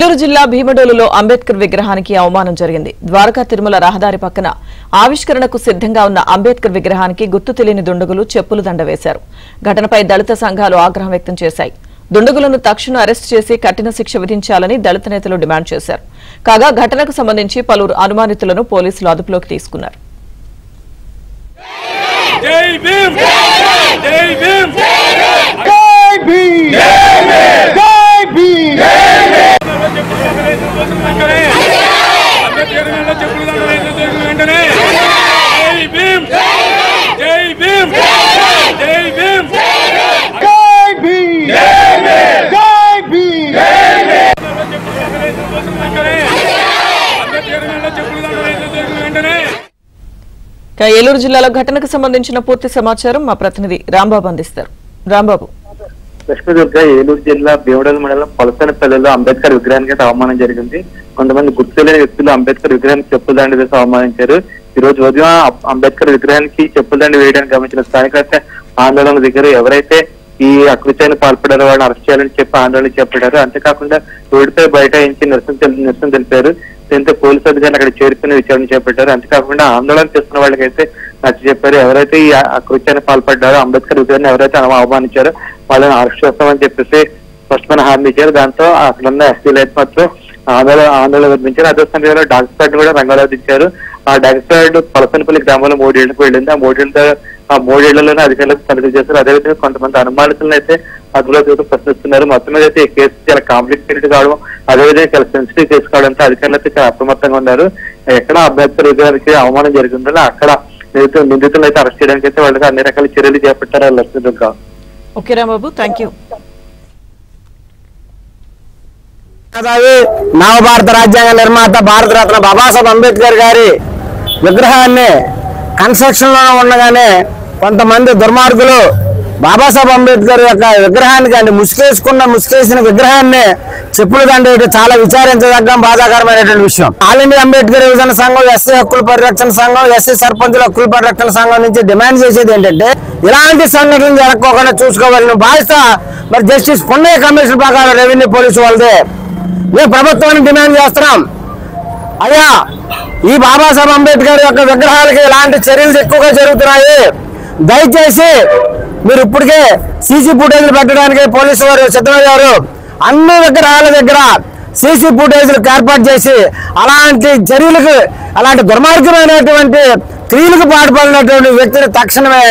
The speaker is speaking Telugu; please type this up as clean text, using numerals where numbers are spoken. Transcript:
నెల్లూరు జిల్లా భీమడోలులో అంబేద్కర్ విగ్రహానికి అవమానం జరిగింది. ద్వారకా తిరుమల రహదారి పక్కన ఆవిష్కరణకు సిద్ధంగా ఉన్న అంబేద్కర్ విగ్రహానికి గుర్తు తెలియని దుండగులు చెప్పులు దండ వేశారు. ఘటనపై దళిత సంఘాలు ఆగ్రహం వ్యక్తం చేశాయి. దుండగులను తక్షణం అరెస్టు చేసి కఠిన శిక్ష విధించాలని దళిత నేతలు డిమాండ్ చేశారు. కాగా ఘటనకు సంబంధించి పలువురు అనుమానితులను పోలీసులు అదుపులోకి తీసుకున్నారు. ఏలూరు జిల్లాలో ఘటనకు సంబంధించిన పూర్తి సమాచారం మా ప్రతినిధి రాంబాబు అందిస్తారు. రాంబాబు. లక్ష్మీదుర్గ ఏలూరు జిల్లా భీమడోలు మండలం పలసనపల్లిలో అంబేద్కర్ విగ్రహానికి అవమానం జరిగింది. కొంతమంది గుర్తులేని వ్యక్తులు అంబేద్కర్ విగ్రహానికి చెప్పుల దండ వేసి అవమానించారు. ఈ రోజు ఉదయం అంబేద్కర్ విగ్రహానికి చెప్పుల దండ వేయడానికి గమనించిన స్థానిక ఆందోళన దగ్గర ఎవరైతే ఈ అకృత్యాన్ని పాల్పడారో వాళ్ళని అరెస్ట్ చేయాలని చెప్పి ఆందోళన చేపట్టారు. అంతేకాకుండా రోడ్డుపై బైఠాయించి నిరసన తెలిపారు. దీంతో పోలీసు అధికారులు అక్కడ చేరుకుని విచారణ చేపట్టారు. అంతేకాకుండా ఆందోళన చేస్తున్న వాళ్ళకైతే నచ్చ చెప్పారు. ఎవరైతే ఈ అకృత్యాన్ని పాల్పడ్డారో అంబేద్కర్ విగ్రహాన్ని ఎవరైతే అవమానించారో వాళ్ళని అరెస్ట్ చేస్తామని చెప్పేసి స్పష్టమైన హామీ ఇచ్చారు. దాంతో అక్కడున్న ఎస్పీలు అయితే మాత్రం ఆందోళన వినిపించారు. అదే సమయంలో డాక్టర్ ప్యాడ్ కూడా రంగంలో దించారు. ఆ డాక్టర్ ప్యాడ్ పలసనపల్లి గ్రామంలో 3 ఏళ్లకు వెళ్ళింది. ఆ 3 ఏళ్లలోనే అధికారులకు తనిఖీ చేశారు. అదేవిధంగా కొంతమంది అనుమానితులను అయితే అదుపులో ప్రశ్నిస్తున్నారు. మొత్తం మీద అయితే ఈ కేసు చాలా కాంప్లికేటెడ్ కావడం, అదేవిధంగా చాలా సెన్సిటివ్ కేసు కావడంతో అధికారులు అయితే చాలా అప్రమత్తంగా ఉన్నారు. ఎక్కడ అంబేద్కర్ విగ్రహానికి అవమానం జరిగిందో అక్కడ నిందితులను అయితే అరెస్ట్ చేయడానికి అయితే వాళ్ళకి అన్ని రకాల చర్యలు చేపట్టారు. Lakshmidurga. Okay Rambabu, thank you. నవభారత రాజ్యాంగ నిర్మాత భారతరత్న బాబాసాహెబ్ అంబేద్కర్ గారి విగ్రహాన్ని కన్స్ట్రక్షన్ లో ఉండగానే కొంతమంది దుర్మార్గులు బాబాసాహెబ్ అంబేద్కర్ యొక్క విగ్రహానికి ముసుకేసిన విగ్రహాన్ని చెప్పులు దండేయడం చాలా విచారించదగ్గ బాధాకరమైనటువంటి విషయం. ఆల్ ఇండియా అంబేద్కర్ యువజన సంఘం, ఎస్సీ హక్కుల పరిరక్షణ సంఘం, ఎస్సీ సర్పంచుల హక్కుల పరిరక్షణ సంఘం నుంచి డిమాండ్ చేసేది ఏంటంటే ఇలాంటి సంఘటనలు జరగకోకుండా చూసుకోవాలని బాధ్యత మరి జస్టిస్ పున్నయ్య కమిషన్ ప్రకారం రెవెన్యూ పోలీసు వాళ్ళదే. మేము ప్రభుత్వాన్ని డిమాండ్ చేస్తున్నాం, అయ్యా ఈ బాబాసాహెబ్ అంబేద్కర్ యొక్క విగ్రహాలకి ఇలాంటి చర్యలు ఎక్కువగా జరుగుతున్నాయి. దయచేసి మీరు ఇప్పటికే సీసీ ఫుటేజ్లు పెట్టడానికి పోలీసు వారు సిద్ధమయ్యారు. అన్ని విగ్రహాల దగ్గర సీసీ ఫుటేజ్లకు ఏర్పాటు చేసి అలాంటి చర్యలకు, అలాంటి దుర్మార్గమైనటువంటి క్రియలకు పాటుపడినటువంటి వ్యక్తిని తక్షణమే